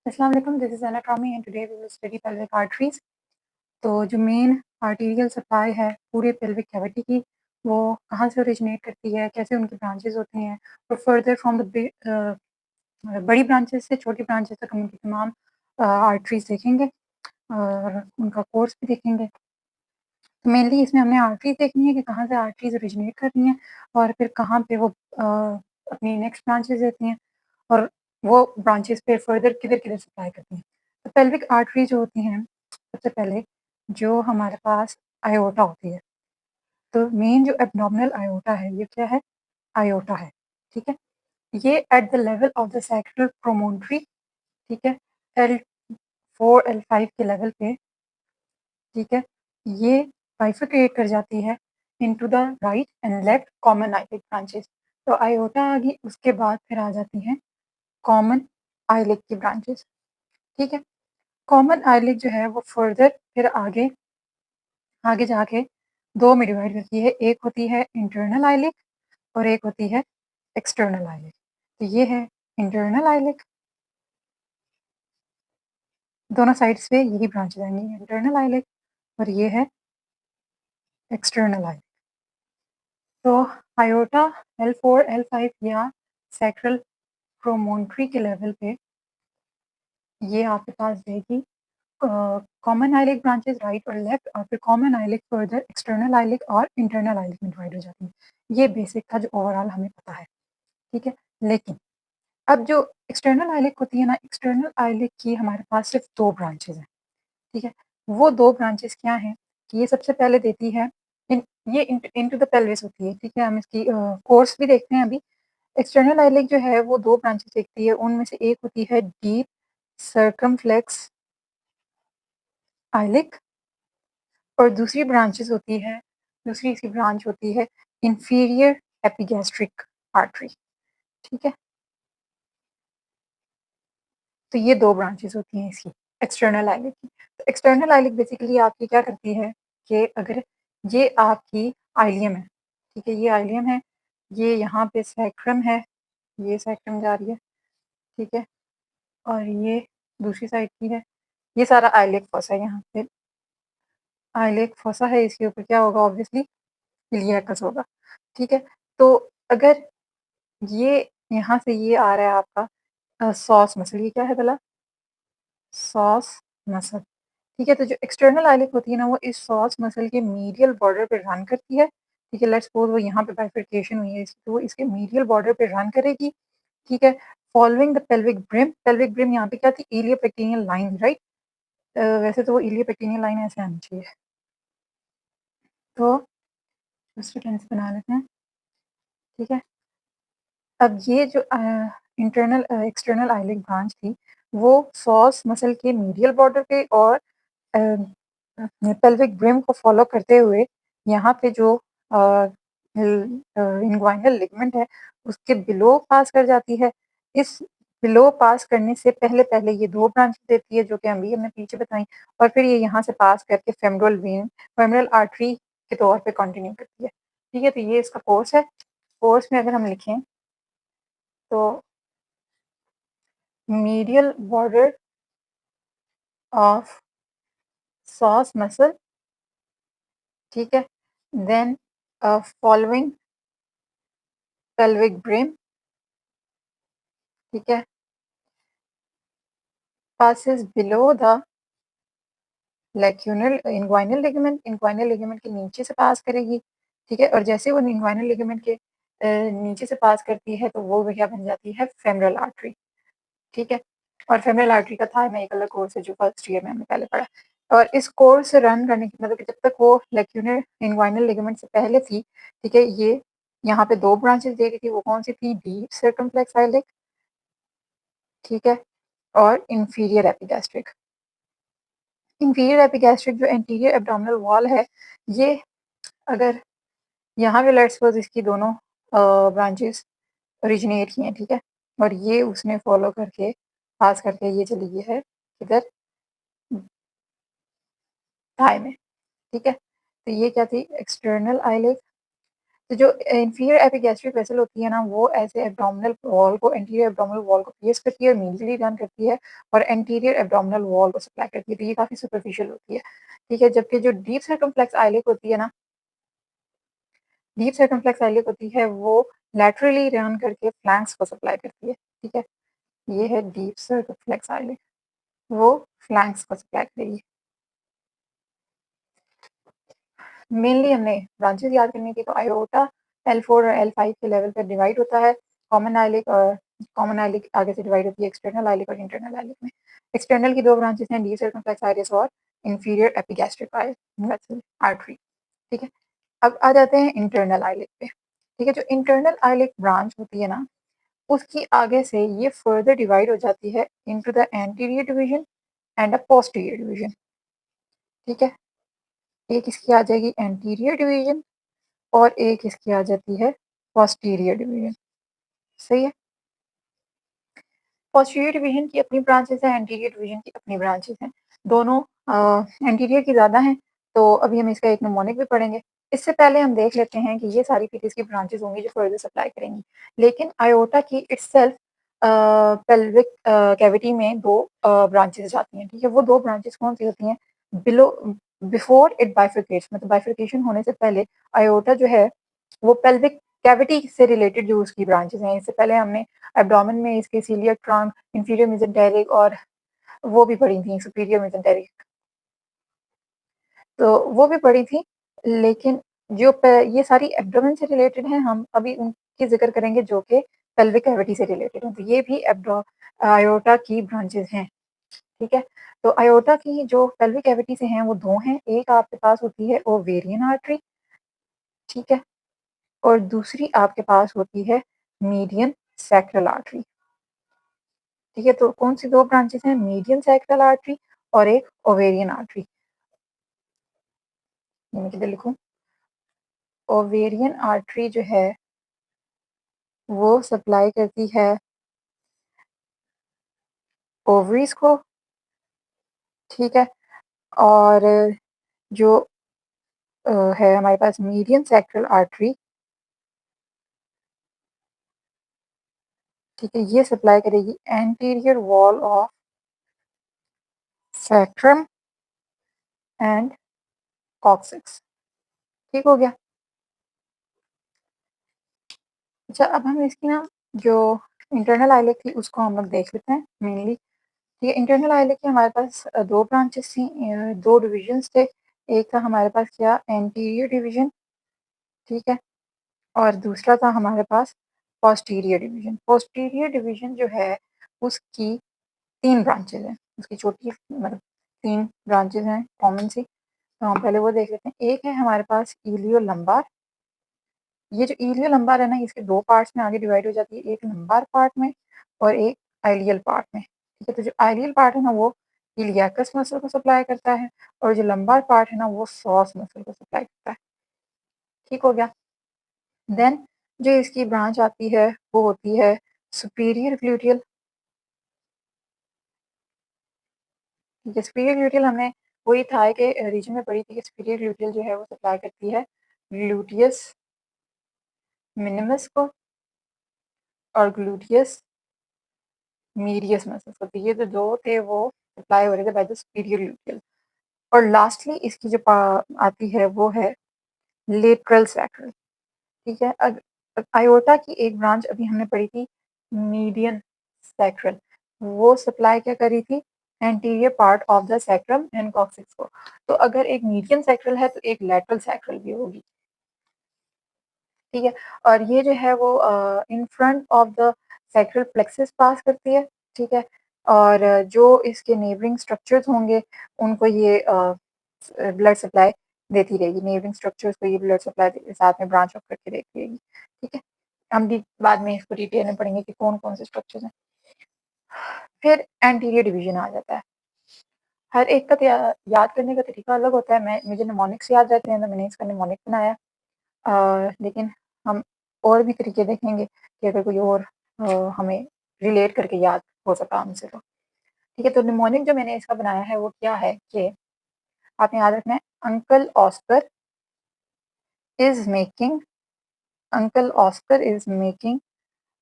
अस्सलाम वालेकुम, this is anatomy and today we will study pelvic arteries. तो जो मेन आर्टीरियल सप्लाई है पूरे पेल्विक कैविटी की, वो कहाँ से ओरिजिनेट करती है, कैसे उनकी ब्रांचेज़ होती हैं और फर्दर फ्रॉम द बड़ी ब्रांचेज़ से छोटी ब्रांचेज़ तक हम उनकी तमाम आर्टरीज़ देखेंगे और उनका कोर्स भी देखेंगे। तो मेनली इसमें हमने आर्टरीज़ देखनी है कि कहाँ से आर्टरीज़ ओरिजिनेट कर रही हैं और फिर कहाँ पे वो अपनी नेक्स्ट ब्रांचेज़ देती हैं और वो ब्रांचेज़ फिर फर्दर किधर-किधर सप्लाई करती हैं। तो पेल्विक आर्टरी जो होती हैं, सबसे पहले जो हमारे पास अयोटा होती है, तो मेन जो एब्डोमिनल अयोटा है, ये क्या है? अयोटा है, ठीक है? ये at the level of the sacral promontory, ठीक है? L4, L5 के लेवल पे, ठीक है? ये बाइफरकेट कर जाती है into the right and left common iliac branches. तो अयोटा आ गई, उसके बाद फिर आ जाती हैं कॉमन आइलिक की ब्रांचेज़, ठीक है? कॉमन आइलिक जो है वो फर्दर फिर आगे आगे जाके 2 में डिवाइड करती है। एक होती है इंटरनल आइलिक और एक होती है एक्सटर्नल आइलिक। तो ये है इंटरनल आइलिक, दोनों साइड्स पे यही ब्रांचेज़ आएँगी, इंटरनल आइलिक और ये है एक्सटर्नल आइलिक। तो अयोटा L4, L5 या सैक्रल प्रोमोनटरी के लेवल पे ये आपके पास देगी कॉमन आइलिक ब्रांचेज़ राइट और लेफ्ट और फिर common iliac further external iliac और इंटरनल आइलिक में डिवाइड हो जाती है। ये बेसिक था जो ओवरऑल हमें पता है, ठीक है? लेकिन अब जो एक्सटर्नल आइलिक होती है ना, एक्सटर्नल आइलिक की हमारे पास सिर्फ़ 2 ब्रांचेज़ हैं, ठीक है? वो 2 ब्रांचेज़ क्या हैं कि ये सबसे पहले देती है इन ये इनटू द पेल्विस होती है, ठीक है? हम इसकी कोर्स भी देखते हैं अभी। एक्सटर्नल आइलिक जो है वो 2 ब्रांचेज़ देखती है, उनमें से एक होती है डीप सर्कमफ्लेक्स आइलिक और दूसरी इसकी ब्रांच होती है इंफीरियर एपिगैस्ट्रिक आर्टरी, ठीक है? तो ये 2 ब्रांचेज़ होती हैं इसकी, एक्सटर्नल आइलिक की। तो एक्सटर्नल आइलिक बेसिकली आपकी क्या करती है कि अगर ये आपकी आइलियम है, ठीक है? ये आइलियम है, ये यहाँ पे सैक्रम है, ये सैक्रम जा रही है, ठीक है? और ये दूसरी साइड की है, ये सारा आइलिक फॉसा है यहाँ पे। आइलिक फॉसा है, इसके ऊपर क्या होगा ऑब्वियसली इलियाकस होगा, ठीक है? तो अगर ये यहाँ से ये आ रहा है आपका सॉस मसल, ये क्या है भला? सॉस मसल, ठीक है? तो जो एक्सटर्नल आइलिक होती है ना, वो इस सॉस मसल के मीडियल बॉर्डर पे रन करती है, ठीक है? लेट्स सपोज़ वो यहाँ पे बाइफरकेशन हुई है इसकी, तो वो इसके मीडियल बॉर्डर पे रन करेगी, ठीक है? फॉलोइंग द पेल्विक ब्रिम यहाँ पे क्या थी? इलियोपेक्टिनियल लाइन, राइट? वैसे तो वो इलियोपेक्टिनियल लाइन ऐसे आनी चाहिए। तो दूसरी टेंस बना लेते हैं, ठीक है? अब ये जो एक्सटर्नल आइलिक ब्रांच थी, वो सॉस मसल के मीडियल बॉर्डर पे और पेल्विक ब्रिम को फॉलो करते हुए यहाँ पे जो इंग्वाइनल लिगामेंट है, उसके बिलो पास कर जाती है। इस बिलो पास करने से पहले-पहले ये 2 ब्रांचेज़ देती है, जो कि अभी हमने पीछे बताई और फिर ये यहाँ से पास करके फेमोरल आर्टरी के तौर पे कंटिन्यू करती है। ठीक है? तो ये इसका कोर्स है। कोर्स में अगर हम लिखें तो medial border of psoas muscle, ठीक है? Then following pelvic brim, ठीक है? Passes below the inguinal ligament के नीचे से पास करेगी, ठीक है? और जैसे वो इंग्वाइनल लिगामेंट के नीचे से पास करती है, तो वो क्या बन जाती है? फेमोरल आर्टरी, ठीक है? और फेमोरल आर्टरी का था में एक अलग कोर्स है जो फर्स्ट ईयर में हमने पहले पढ़ा। और इस कोर्स से रन करने की मतलब कि जब तक वो लेक्यूनर इंग्वाइनल लिगामेंट से पहले थी, ठीक है? ये यहाँ पे 2 ब्रांचेज़ दे रही थी, वो कौन-सी थी? डीप सर्कमफ्लेक्स आइलिक, ठीक है? और इंफीरियर एपिगैस्ट्रिक। इंफीरियर एपिगैस्ट्रिक जो एंटीरियर एब्डोमिनल वॉल है, ये अगर यहाँ पे लेट्स सपोज़ इसकी दोनों ब्रांचेज़ ओरिजिनेट की हैं, ठीक है? और ये उसने फॉलो करके पास करके ये चली गई है किधर? थाई में, ठीक है? तो ये क्या थी? External iliac. तो जो इंफीरियर एपिगैस्ट्रिक वेसल होती है ना, वो ऐसे एब्डोमिनल वॉल को, एंटीरियर एब्डोमिनल वॉल को पियर्स करती है और मीडियली रन करती है और एंटीरियर एब्डोमिनल वॉल को सप्लाई करती है, तो ये काफ़ी सुपरफिशियल होती है, ठीक है। जबकि जो डीप सर्कमफ्लेक्स आइलिक होती है ना, डीप सर्कमफ्लेक्स आइलिक होती है वो लैटरली रन करके फ्लैंक्स को सप्लाई करती है, ठीक है। ये है डीप सर्कमफ्लेक्स आइलिक, वो फ्लैंक्स को सप्लाई करेगी। मेनली हमने ब्रांचेस याद करनी थी, तो आयोटा L4 और L5 के लेवल पर डिवाइड होता है। कॉमन आइलिक और कॉमन आइलिक आगे से डिवाइड होती है एक्सटर्नल आइलिक और इंटरनल आइलिक में। एक्सटर्नल की दो ब्रांचेस हैं, डीप सर्कमफ्लेक्स आइरिस और इंफीरियर एपिगैस्ट्रिक आर्टरी, ठीक है। अब आ जाते हैं इंटरनल आइलिक पे, ठीक है। जो इंटरनल आइलिक ब्रांच होती है ना, उसकी आगे से ये फर्दर डिवाइड हो जाती है into the anterior division and a posterior division, ठीक है। एक इसकी आ जाएगी एंटीरियर डिवीजन और एक इसकी आ जाती है पोस्टीरियर डिवीजन, सही है। पोस्टीरियर डिवीजन की अपनी ब्रांचेस हैं, एंटीरियर डिवीजन की अपनी ब्रांचेस हैं, दोनों एंटीरियर की ज़्यादा हैं, तो अभी हम इसका एक निमोनिक भी पढ़ेंगे। इससे पहले हम देख लेते हैं कि ये सारी फिर इसकी ब्रांचेस होंगी जो फर्दर सप्लाई करेंगी, लेकिन आयोटा की इटसेल्फ पेल्विक कैविटी में दो ब्रांचेस जाती हैं, ठीक है। वो दो ब्रांचेस कौन सी होती हैं? बिलो बिफोर इट बाइफरकेट्स, मतलब बाइफरकेशन होने से पहले आयोटा जो है वो पेल्विक कैविटी से रिलेटेड जो उसकी ब्रांचेस हैं, इससे पहले हमने एब्डोमेन में इसके सीलियक ट्रंक, इंफीरियर मेसेंटेरिक और वो भी पढ़ी थी, सुपीरियर मेसेंटेरिक, तो वो भी पढ़ी थी। लेकिन जो ये सारी एब्डोमेन से रिलेटेड हैं, हम अभी उनकी जिक्र करेंगे जो कि पेल्विक कैविटी से रिलेटेड हैं, तो ये भी आयोटा की ब्रांचेस हैं, ठीक है। तो आयोटा की जो पेल्विक कैविटी से हैं वो दो हैं, एक आपके पास होती है ओवेरियन आर्टरी, ठीक है, और दूसरी आपके पास होती है मीडियन सैक्रल आर्टरी, ठीक है। तो कौन सी दो ब्रांचेस हैं? मीडियन सैक्रल आर्टरी और एक ओवेरियन आर्टरी। मैं किधर लिखूं? ओवेरियन आर्टरी जो है वो सप्लाई करती है ओवरीज को, ठीक है। और जो है हमारे पास मीडियन सैक्रल आर्टरी, ठीक है, ये सप्लाई करेगी anterior wall of sacrum and coccyx, ठीक हो गया। अच्छा, अब हम इसकी ना जो इंटरनल आइलेट थी उसको हम लोग देख लेते हैं मेनली। ये इंटरनल आइलेट की हमारे पास दो ब्रांचेस थी, दो डिविजन्स थे। एक था हमारे पास क्या? एंटीरियर डिवीजन, ठीक है, और दूसरा था हमारे पास पोस्टीरियर डिवीजन। पोस्टीरियर डिवीजन जो है उसकी तीन ब्रांचेस हैं, उसकी छोटी मतलब तीन ब्रांचेस हैं कॉमन सी, तो हम पहले वो देख लेते हैं। एक है हमारे पास इलियो लंबार, ये जो इलियो लंबार है ना, इसके दो पार्ट्स में आगे डिवाइड हो जाती है, एक लंबार पार्ट में और एक आइलियल पार्ट में, ठीक है। तो जो आइलियल पार्ट है ना वो इलियाकस मसल को सप्लाई करता है और जो लंबार पार्ट है ना वो सॉस मसल को सप्लाई करता है, ठीक हो गया। देन जो इसकी ब्रांच आती है वो होती है सुपीरियर ग्लूटियल, ठीक है। सुपीरियर ग्लूटियल हमने वही था कि रीजन में पढ़ी थी कि सुपीरियर ग्लूटियल जो है वो सप्लाई करती है ग्लूटियस मिनिमस को और ग्लूटियस मीडियस मसल्स को, तो ये जो दो थे वो सप्लाई हो रहे थे बाय द सुपीरियर ग्लूटियल। और लास्टली इसकी जो आती है वो है लेटरल सैक्रल, ठीक है। आयोटा की एक ब्रांच अभी हमने पढ़ी थी मीडियन सैक्रल, वो सप्लाई क्या करी थी? Anterior part of the sacrum and coccyx को। तो अगर एक मीडियन सैक्रल है तो एक लेटरल सैक्रल भी होगी, ठीक है। और ये जो है वो in front of the sacral plexus pass करती है, ठीक है। और जो इसके नेबरिंग स्ट्रक्चर्स होंगे उनको ये ब्लड सप्लाई देती रहेगी, नेबरिंग स्ट्रक्चर्स को ये ब्लड सप्लाई साथ में ब्रांच ऑफ करके देती रहेगी, ठीक है। हम भी बाद में इसको डिटेल में पढ़ेंगे कि कौन कौन से स्ट्रक्चर्स हैं। फिर एंटीरियर डिवीजन आ जाता है। हर एक का याद करने का तरीका अलग होता है। मैं मुझे निमोनिक्स याद रहते हैं तो मैंने इसका निमोनिक बनाया, लेकिन हम और भी तरीके देखेंगे कि अगर कोई और हमें रिलेट करके याद हो सका हमसे तो, ठीक है। तो निमोनिक जो मैंने इसका बनाया है वो क्या है कि आपने याद रखना है, uncle Oscar is making Uncle Oscar is making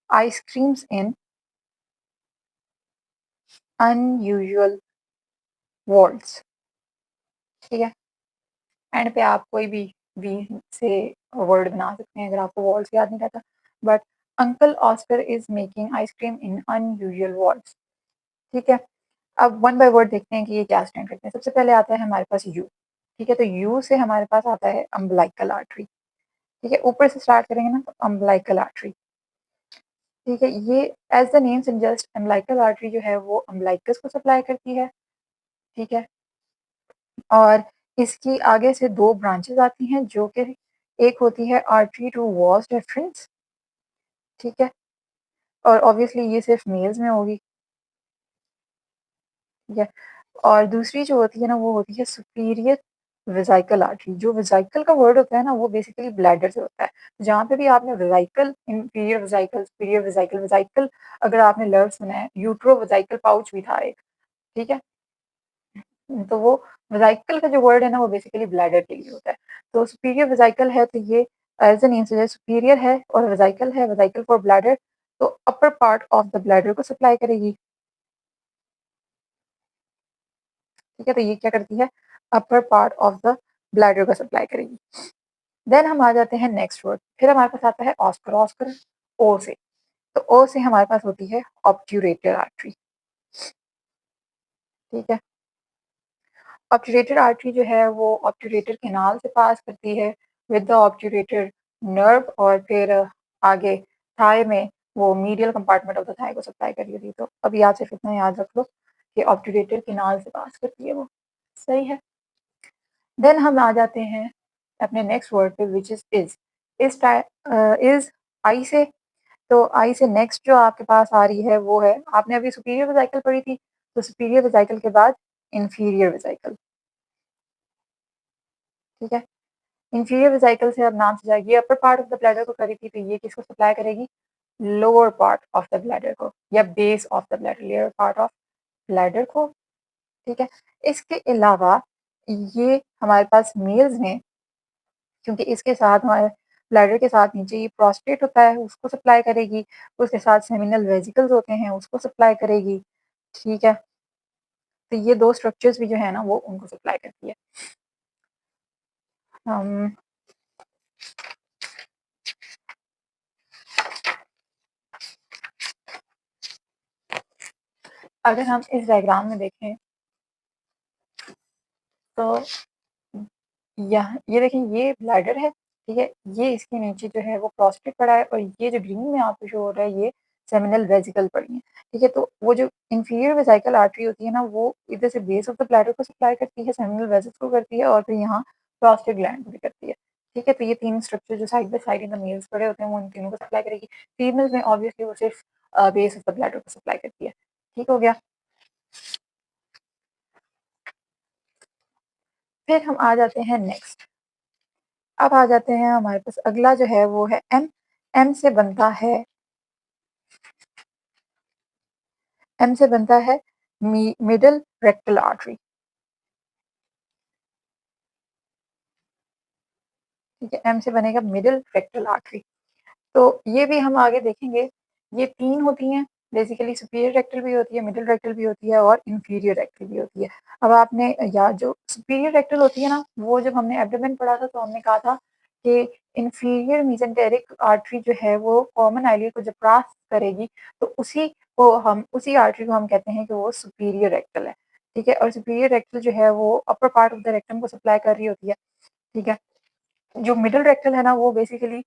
ice creams in unusual worlds. ठीक है, एंड पे आप कोई भी वी से वर्ड बना सकते हैं अगर आपको वर्ड्स याद नहीं रहता, but uncle Oscar is making ice cream in unusual words. ठीक है, अब वन बाय वर्ड देखते हैं कि ये क्या स्टैंड करते हैं। सबसे पहले आता है हमारे पास यू। ठीक है, तो यू से हमारे पास आता है अम्बलाइकल आर्टरी। ठीक है, ऊपर से स्टार्ट करेंगे ना तो अम्बलाइकल आर्टरी। ठीक है, ये as the name suggest umbilical artery जो है वो अम्बलाइकस को सप्लाई करती है। ठीक है, और इसकी आगे से दो ब्रांचेस आती हैं जो कि एक होती है आर्टरी टू वॉस रेफरेंस। ठीक है, और ऑब्वियसली ये सिर्फ मेल्स में होगी। ठीक है, और दूसरी जो होती है ना वो होती है सुपीरियर वेसिकल आर्टरी। जो वेसिकल का वर्ड होता है ना वो बेसिकली ब्लैडर से होता है। जहाँ पे भी आपने vesicle, inferior vesicle, superior vesicle, vesicle अगर आपने लर्व सुना है, यूट्रो वेसिकल पाउच भी था एक। ठीक है, तो वो वेसिकल का जो वर्ड है ना वो बेसिकली ब्लैडर के लिए होता है। तो सुपीरियर वेसिकल है तो ये as an name suggest superior है, और वेसिकल है, वेसिकल फॉर ब्लैडर, तो upper part of the bladder को सप्लाई करेगी। ठीक है, तो ये क्या करती है, upper part of the bladder को सप्लाई करेगी। देन हम आ जाते हैं नेक्स्ट वर्ड। फिर हमारे पास आता है ऑस्कर। ऑस्कर ओ से, तो ओ से हमारे पास होती है ऑब्ट्यूरेटर आर्टरी। ठीक है, ऑब्ट्यूरेटर आर्टरी जो है वो ऑब्ट्यूरेटर कैनाल से पास करती है विद द ऑब्ट्यूरेटर नर्व, और फिर आगे थाई में वो medial compartment of the thigh को सप्लाई कर रही थी। तो अभी आप सिर्फ इतना याद रख लो कि ऑब्ट्यूरेटर कैनाल से पास करती है वो। सही है, देन हम आ जाते हैं अपने नेक्स्ट वर्ड पे विच इज इज आई से। तो आई से नेक्स्ट जो आपके पास आ रही है वो है, आपने अभी सुपीरियर वेसिकल पढ़ी थी, तो सुपीरियर वेसिकल के बाद इंफीरियर वेसिकल। ठीक है, इंफीरियर वेसिकल से अब नाम से जाएगी, अपर पार्ट ऑफ द ब्लैडर को करी थी, तो ये किसको सप्लाई करेगी, lower part of the bladder को, या base of the bladder, lower part of bladder को। ठीक है, इसके अलावा ये हमारे पास मेल्स में, क्योंकि इसके साथ हमारे ब्लैडर के साथ नीचे ये प्रोस्टेट होता है उसको सप्लाई करेगी, उसके साथ सेमिनल वेसिकल्स होते हैं उसको सप्लाई करेगी। ठीक है, तो ये दो स्ट्रक्चर्स भी जो है ना वो उनको सप्लाई करती है। um, अगर हम इस डायग्राम में देखें तो ये देखें, ये ब्लैडर है। ठीक है, ये इसके नीचे जो है वो प्रोस्टेट पड़ा है, और ये जो ग्रीन में आपको शो हो रहा है ये सेमिनल वेसिकल पड़ी है। ठीक है, तो वो जो इंफीरियर वेसिकल आर्टरी होती है ना वो इधर से बेस ऑफ द ब्लैडर को सप्लाई करती है, सेमिनल वेसिकल को करती है, और फिर यहाँ प्रोस्टेट ग्लैंड को भी करती है। ठीक है, तो ये तीन स्ट्रक्चर जो side by side in the mails पड़े होते हैं वो इन तीनों को सप्लाई करेगी। फीमेल्स में ऑब्वियसली वो सिर्फ बेस ऑफ द ब्लैडर को सप्लाई करती है। ठीक हो गया, फिर हम आ जाते हैं नेक्स्ट। अब आ जाते हैं हमारे पास अगला जो है वो है एम। एम से बनता है, एम से बनता है मिडल रेक्टल आर्टरी। ठीक है, एम से बनेगा मिडल रेक्टल आर्टरी। तो ये भी हम आगे देखेंगे। ये तीन होती हैं बेसिकली, सुपीरियर रेक्टल भी होती है, मिडिल रेक्टल भी होती है, और इंफीरियर रेक्टल भी होती है। अब आपने या जो सुपीरियर रेक्टल होती है ना वो जब हमने एब्डोमेन पढ़ा था तो हमने कहा था कि इंफीरियर मेसेंटेरिक आर्टरी जो है वो कॉमन आइलियर को जब क्रॉस करेगी तो उसी आर्टरी को हम कहते हैं कि वो सुपीरियर रेक्टल है। ठीक है, और सुपीरियर रेक्टल जो है वो अपर पार्ट ऑफ द रेक्टम को सप्लाई कर रही होती है। ठीक है, जो मिडिल रेक्टल है ना वो basically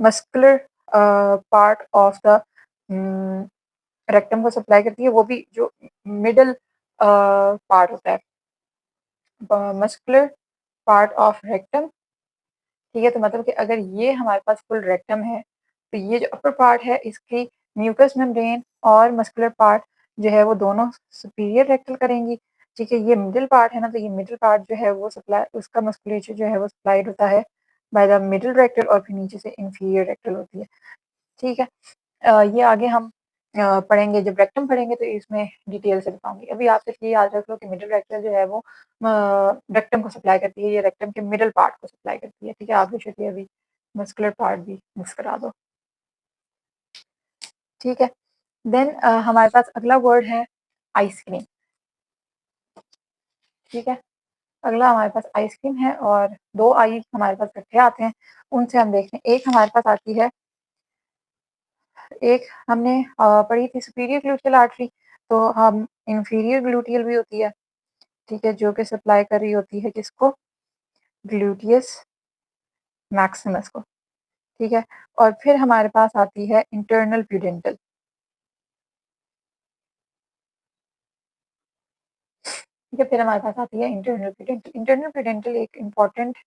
muscular part of the rectum को सप्लाई करती है, वो भी जो मिडल पार्ट होता है, मस्कुलर पार्ट ऑफ रेक्टम। ठीक है, तो मतलब कि अगर ये हमारे पास फुल रेक्टम है तो ये जो अपर पार्ट है इसकी म्यूकस मेम्ब्रेन और मस्कुलर पार्ट जो है वो दोनों सुपीरियर रेक्टल करेंगी। ठीक है, ये मिडिल पार्ट है ना, तो ये मिडिल पार्ट जो है वो सप्लाई, उसका मस्कुलेचर जो है वो सप्लाइड होता है बाय द मिडिल रेक्टल, और फिर नीचे से इंफीरियर रेक्टल होती है। ठीक है, ये आगे हम पढ़ेंगे, जब रेक्टम पढ़ेंगे तो इसमें डिटेल से बताऊँगी। अभी आप सिर्फ़ ये याद रख लो कि मिडल रेक्टल जो है वो रेक्टम को सप्लाई करती है, ये रेक्टम के मिडल पार्ट को सप्लाई करती है, ठीक है? आप बेशक ये अभी मस्कुलर पार्ट भी मिक्स करा दो, ठीक है? देन हमारे पास अगला वर्ड है आइसक्रीम, ठीक है? अगला हमारे पास आइसक्रीम है और 2 आई हमारे पास इकट्ठे आते हैं, उनसे हम देखते हैं। एक हमारे पास आती है, एक हमने पढ़ी थी सुपीरियर ग्लूटियल आर्टरी, तो हम इंफीरियर ग्लूटियल भी होती है, ठीक है? जो कि सप्लाई कर रही होती है किसको? ग्लूटियस मैक्सिमस को, ठीक है? और फिर हमारे पास आती है इंटरनल प्यूडेंटल, ठीक है? फिर हमारे पास आती है इंटरनल प्यूडेंटल। इंटरनल प्यूडेंटल एक इम्पॉर्टेंट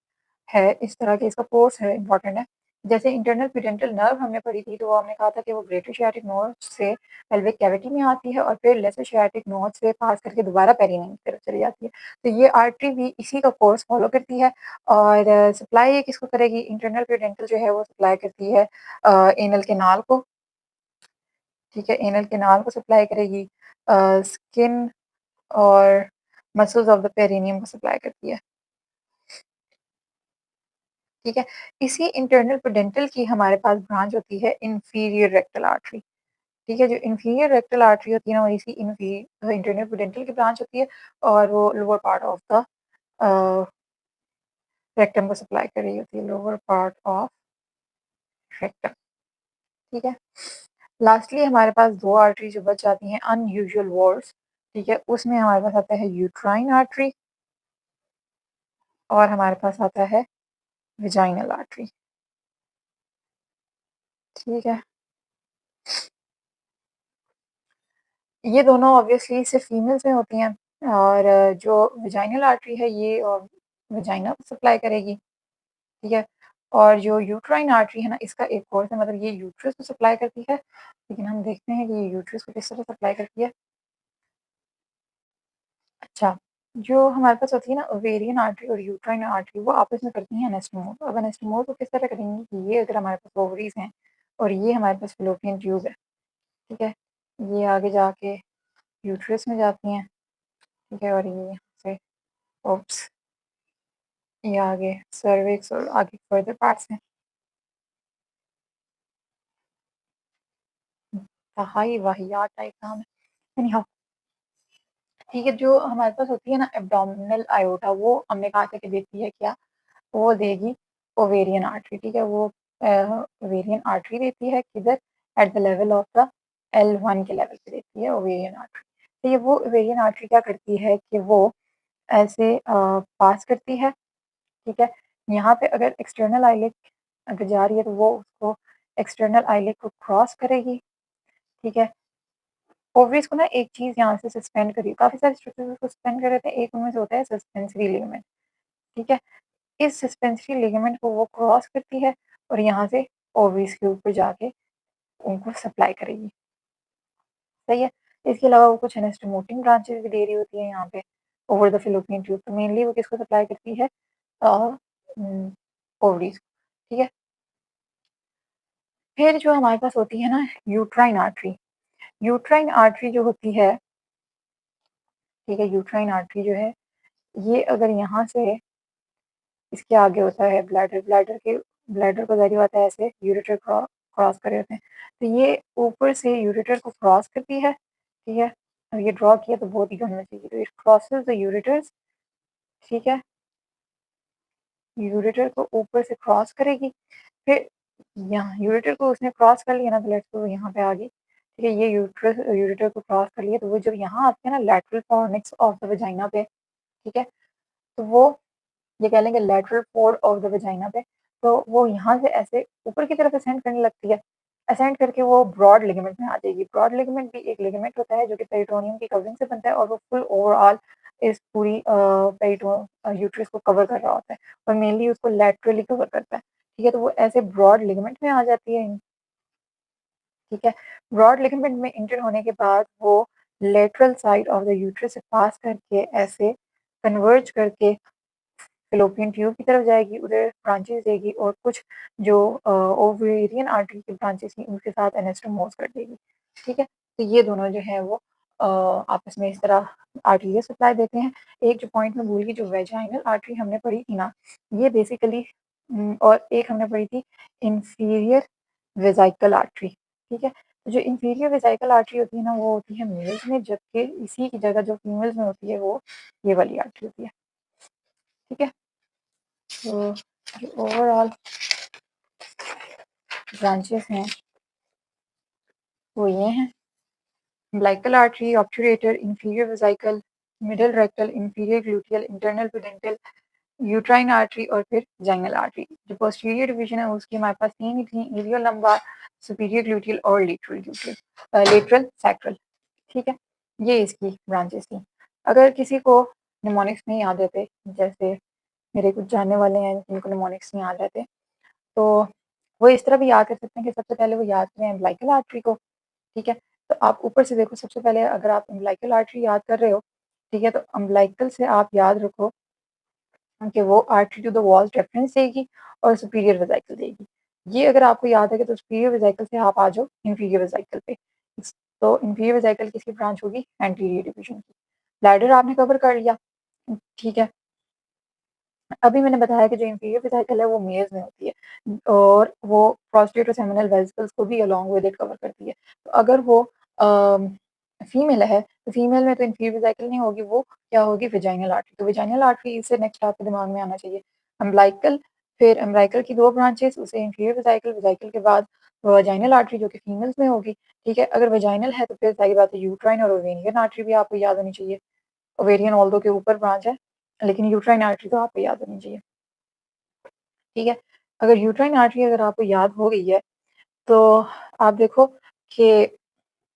है, इस तरह के इसका कोर्स है, इम्पॉर्टेंट है। जैसे इंटरनल प्यूडेंटल नर्व हमने पढ़ी थी, तो वो हमने कहा था कि वो ग्रेटर शियाटिक नर्व से पेल्विक कैविटी में आती है और फिर लेसर शियाटिक नर्व से पास करके दोबारा पेरिनेम की तरफ चली जाती है। तो ये आर्टरी भी इसी का कोर्स फॉलो करती है और सप्लाई ये किसको करेगी? इंटरनल प्यूडेंटल जो है वो सप्लाई करती है एनल कैनाल को, ठीक है? एनल कैनाल को सप्लाई करेगी, स्किन और मसल्स ऑफ द पेरिनियम को सप्लाई करती है, ठीक है? इसी इंटरनल प्यूडेंटल की हमारे पास ब्रांच होती है इंफीरियर रेक्टल आर्टरी, ठीक है? जो इंफीरियर रेक्टल आर्टरी होती है ना, वो इसी इंटरनल प्यूडेंटल की ब्रांच होती है और वो lower part of the rectum को सप्लाई कर रही होती है, लोअर पार्ट ऑफ रेक्टम, ठीक है? लास्टली हमारे पास 2 आर्टरी जो बच जाती हैं अनयूजुअल वार्ड्स, ठीक है? उसमें हमारे पास आता है यूट्राइन आर्टरी और हमारे पास आता है वेजाइनल आर्टरी, ठीक है? ये दोनों ऑब्वियसली सिर्फ फीमेल्स में होती हैं और जो वेजाइनल आर्टरी है ये वेजाइना को सप्लाई करेगी, ठीक है? और जो यूट्राइन आर्टरी है ना, इसका एक कोर्स है, मतलब ये यूट्रस को सप्लाई करती है, लेकिन हम देखते हैं कि ये यूट्रस को किस तरह सप्लाई करती है। अच्छा, जो हमारे पास होती है ना ओवेरियन आर्टरी और यूट्राइन आर्टरी, वो आपस में करती हैं एनास्टोमोस। अब एनास्टोमोस को किस तरह करेंगी कि ये अगर हमारे पास ओवरीज हैं और ये हमारे पास फ़ैलोपियन ट्यूब है, ठीक है? ये आगे जाके यूट्रस में जाती हैं, ठीक है? और ये यहाँ से ओप्स, ये आगे सर्विक्स और आगे फर्दर पार्ट्स हैं। इंतहाई वाहियात टाइप काम है। एनीहाउ, ठीक है? जो हमारे पास होती है ना एब्डोमिनल आयोटा, वो हमने कहा था कि देती है क्या? वो देगी ओवेरियन आर्टरी, ठीक है? वो ओवेरियन आर्टरी देती है किधर? Eight the level of the L1 के लेवल पे देती है ओवेरियन आर्टरी। तो ये वो ओवेरियन आर्टरी क्या करती है कि वो ऐसे पास करती है, ठीक है? यहाँ पे अगर एक्सटर्नल आइलेट अगर जा रही है तो वो उसको एक्सटर्नल आइलेट को क्रॉस करेगी, ठीक है? ओवरीज़ को ना एक चीज़ यहाँ से सस्पेंड करी, काफ़ी सारे स्ट्रक्चर्स उसको सस्पेंड कर रहे थे, एक उनमें से होता है सस्पेंसरी लिगामेंट, ठीक है? इस सस्पेंसरी लिगामेंट को वो क्रॉस करती है और यहाँ से ओवरीज़ के ऊपर जाके उनको सप्लाई करेगी, सही है? इसके अलावा वो कुछ एनास्टोमोटिक ब्रांचेज़ भी दे रही होती है यहाँ पे ओवर द फैलोपियन ट्यूब, तो मेनली वो किसको सप्लाई करती है? अ, ओवरीज़ को, ठीक है? फिर जो हमारे पास होती है ना यूट्राइन आर्टरी जो होती है, ठीक है? यूट्राइन आर्टरी जो है, ये अगर यहाँ से इसके आगे होता है ब्लैडर को ज़ाहिर बात है ऐसे यूरेटर क्रॉस कर रहे होते हैं। तो ये ऊपर से यूरेटर को क्रॉस करती है, ठीक है? अब ये ड्रॉ किया तो बहुत ही गंदा चाहिए, तो इट क्रॉसेस द यूरेटर्स, ठीक है? यूरेटर को ऊपर से क्रॉस करेगी, फिर यहाँ यूरेटर को उसने क्रॉस कर लिया ना, तो लेट्स सपोज़ यहाँ पे आ गई, ठीक है? ये यूरेटर को क्रॉस कर लिया, तो वो जब यहाँ आते हैं ना lateral fornix of the vagina पे, ठीक है? तो वो ये कह लेंगे lateral Ford of the vagina पे, तो वो यहाँ से ऐसे ऊपर की तरफ असेंड करने लगती है। असेंड करके वो ब्रॉड लिगामेंट में आ जाएगी। ब्रॉड लिगामेंट भी एक लिगामेंट होता है जो कि पेरिटोनियम की कवरिंग से बनता है और वो फुल ओवरऑल इस पूरी यूट्रस को कवर कर रहा होता है और मेनली उसको लैटरली कवर करता है। ठीक है? तो वो ऐसे ब्रॉड लिगामेंट में आ जाती है, ठीक है? ब्रॉड लिगामेंट में एंटर होने के बाद वो lateral side of the uterus से पास करके ऐसे कन्वर्ज करके फ़ैलोपियन ट्यूब की तरफ जाएगी, उधर ब्रांचेज़ देगी और कुछ जो ओवेरियन आर्टरी की ब्रांचेज़ थी उनके साथ एनास्टोमोस कर देगी, ठीक है? तो ये दोनों जो है वो आपस में इस तरह आर्टरीरियल सप्लाई देते हैं। एक जो पॉइंट मैं भूल गई, जो वेजाइनल आर्टरी हमने पढ़ी थी ना, ये बेसिकली और एक हमने पढ़ी थी इंफीरियर वेसिकल आर्टरी, ठीक है। तो जो इंफीरियर वेसिकल आर्टरी होती है ना, वो होती है मेल्स में, जबकि इसी की जगह जो फीमेल्स में होती है वो ये वाली आर्टरी होती है, ठीक है। तो जो ओवरऑल ब्रांचेस हैं वो ये हैं: umbilical artery, obturator, inferior vesicle, middle rectal, inferior gluteal, internal pudendal, uterine artery और फिर जाइनल आर्टरी। जो पोस्टीरियर डिवीजन है उसकी हमारे पास तीन ही थी: एरियल लंबार, सुपीरियर ग्लूटियल और लेटरल ग्लूटियल, लेटरल सैक्रल, ठीक है। ये इसकी ब्रांचेस थी। अगर किसी को निमोनिक्स नहीं याद रहते, जैसे मेरे कुछ जानने वाले हैं जिनको निमोनिक्स नहीं याद रहते, तो वो इस तरह भी याद कर सकते हैं कि सबसे पहले वो याद करें अम्बिलिकल आर्टरी को, ठीक है। तो आप ऊपर से देखो, सबसे पहले अगर आप अम्बिलिकल आर्टरी याद कर रहे हो, ठीक है, तो अम्बिलिकल से आप याद रखो कि वो artery to the wall reference देगी और सुपीरियर वेसिकल देगी। ये अगर आपको याद है कि, तो सुपीरियर वेसिकल से आप आ जाओ इंफीरियर वेसिकल पे। तो इंफीरियर वेसिकल किसकी ब्रांच होगी? एंटीरियर डिवीजन की। ब्लैडर आपने कवर कर लिया, ठीक है। अभी मैंने बताया कि जो इंफीरियर वेसिकल है वो मेल्स में होती है और वो प्रोस्टेट और सेमिनल वेसिकल्स को भी अलोंग विद इट कवर करती है। तो अगर वो फीमेल है, तो फीमेल में तो इंफीरियर वेसिकल नहीं होगी, वो क्या होगी? Vaginal artery. तो वेजाइनल आर्टरी इससे नेक्स्ट आपके दिमाग में आना चाहिए अम्बिलिकल, फिर अम्बिलिकल की दो ब्रांचेस, उसे इंफीरियर वेसिकल, वेसिकल के बाद वेजाइनल आर्टरी जो कि फीमेल्स में होगी, ठीक है। अगर वेजाइनल है तो फिर जाहिर बात है यूट्राइन और ओवेरियन आर्टरी भी आपको याद होनी चाहिए। ओवेरियन ऑल्दो के ऊपर ब्रांच है, लेकिन यूट्राइन आर्टरी तो आपको याद होनी चाहिए, ठीक है। अगर यूट्राइन आर्टरी अगर आपको याद हो गई है, तो आप देखो कि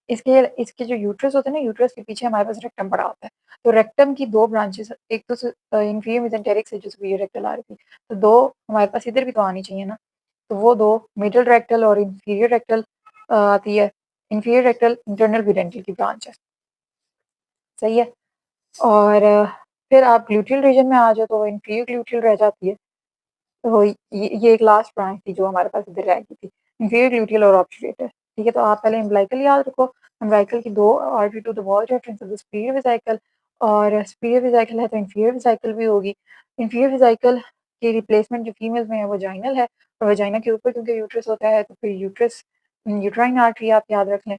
इसके जो यूट्रस होते हैं ना, यूट्रस के पीछे हमारे पास रेक्टम पड़ा होता है। तो रेक्टम की दो ब्रांचेस, एक तो इंफीरियर मेसेंटेरिक से जो सुपीरियर रेक्टल आ रही थी, तो दो हमारे पास इधर भी तो आनी चाहिए ना। तो वो दो मिडल रेक्टल और इंफीरियर रेक्टल आती है। इंफीरियर रेक्टल इंटरनल प्यूडेंटल की ब्रांच है, सही है। और फिर आप ग्लूटियल रीजन में आ जाओ तो इंफीरियर ग्लूटियल रह जाती है। तो ये एक लास्ट ब्रांच थी जो हमारे पास इधर रह गई थी, इंफीरियर ग्लूटियल और ऑब्चुरेटर, ठीक है। तो आप पहले अम्बिलिकल याद रखो। अम्बिलिकल की दो artery to the wall reference of the superior vesical, और सुपीरियर वेसिकल है तो इंफीरियर वेसिकल भी होगी। इंफीरियर वेसिकल की रिप्लेसमेंट जो फीमेल्स में है वो वाजाइनल है, और वाजाइना के ऊपर क्योंकि यूट्रस होता है तो फिर यूट्रस यूट्राइन आर्टरी आप याद रख लें।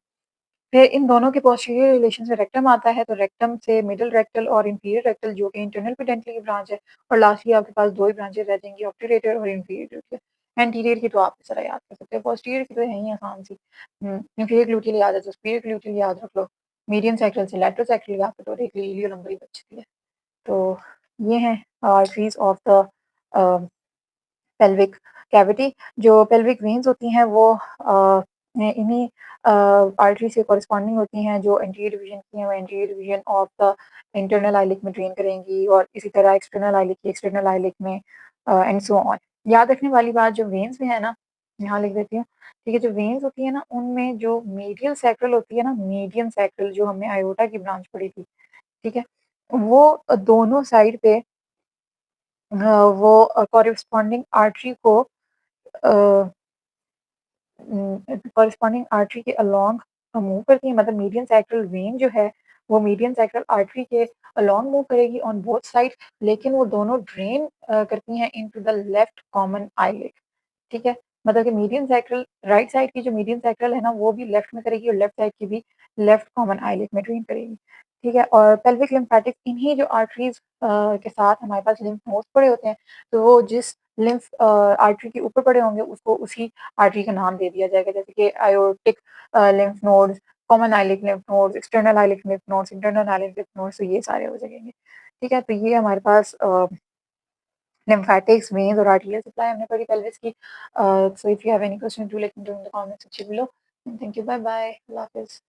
फिर इन दोनों के पोस्टीरियर रिलेशन से रेक्टम आता है, तो रेक्टम से मिडल रेक्टल और इंफीरियर रेक्टल जो कि इंटरनल पेडेंटल की ब्रांच है, और लास्टली आपके पास दो ही ब्रांचेस रह जाएंगी, ऑब्टूरेटर और इंफीरियर। एंटीरियर की तो आप इस तरह याद कर सकते हैं, पोस्टीरियर की तो है ही आसान सी। इंफीरियर ग्लूटियल याद है तो सुपीरियर ग्लूटियल याद रख लो, मीडियम सैक्रल से लैटरल सैक्रल याद करो, एक इलियो लंबाई बचती है। तो ये हैं arteries of the pelvic cavity. जो पेल्विक वेन्स होती हैं वो इन्हीं आर्टरी से कॉरस्पॉन्डिंग होती हैं। जो एंटीरियर डिवीजन की हैं वो anterior division of the internal iliac में ड्रेन करेंगी, और इसी तरह एक्सटर्नल आइलिक की एक्सटर्नल आइलिक में, एंड सो ऑन। याद रखने वाली बात, जो वेन्स में है ना, यहाँ लिख देती हूँ, ठीक है। जो वेन्स होती है ना, उनमें जो मीडियल सैक्रल होती है ना, मीडियम सैक्रल जो हमने आयोटा की ब्रांच पढ़ी थी, ठीक है, वो दोनों साइड पे वो कॉरस्पॉन्डिंग आर्टरी को कॉरस्पॉन्डिंग आर्टरी के अलोंग मूव करती है। मतलब मीडियन सैक्रल वेन जो है वो मीडियन सैक्रल आर्टरी के अलोंग मूव करेगी ऑन बोथ साइड, लेकिन वो दोनों ड्रेन करती हैं into the left common eyelid, ठीक है। मतलब कि मीडियन सैक्रल, राइट साइड की जो मीडियन सैक्रल है ना, वो भी लेफ्ट में करेगी, और लेफ्ट साइड की भी लेफ्ट कॉमन आईलिड में ड्रेन करेगी, ठीक है। और पेल्विक लिम्फेटिक्स, इन्हीं जो आर्टरीज के साथ हमारे पास लिम्फ नोड्स पड़े होते हैं, तो वो जिस लिम्फ आर्टरी के ऊपर पड़े होंगे उसको उसी आर्टरी का नाम दे दिया जाएगा, जैसे कि aortic lymph nodes, common iliac lymph nodes, external iliac lymph nodes, internal iliac lymph nodes, तो ये सारे हो जाएंगे, ठीक है। तो ये हमारे पास lymphatic veins or arterial supply हमने पढ़ी pelvis की। So if you have any question do let me know in the comments section below, and thank you, bye bye, Allah Hafiz.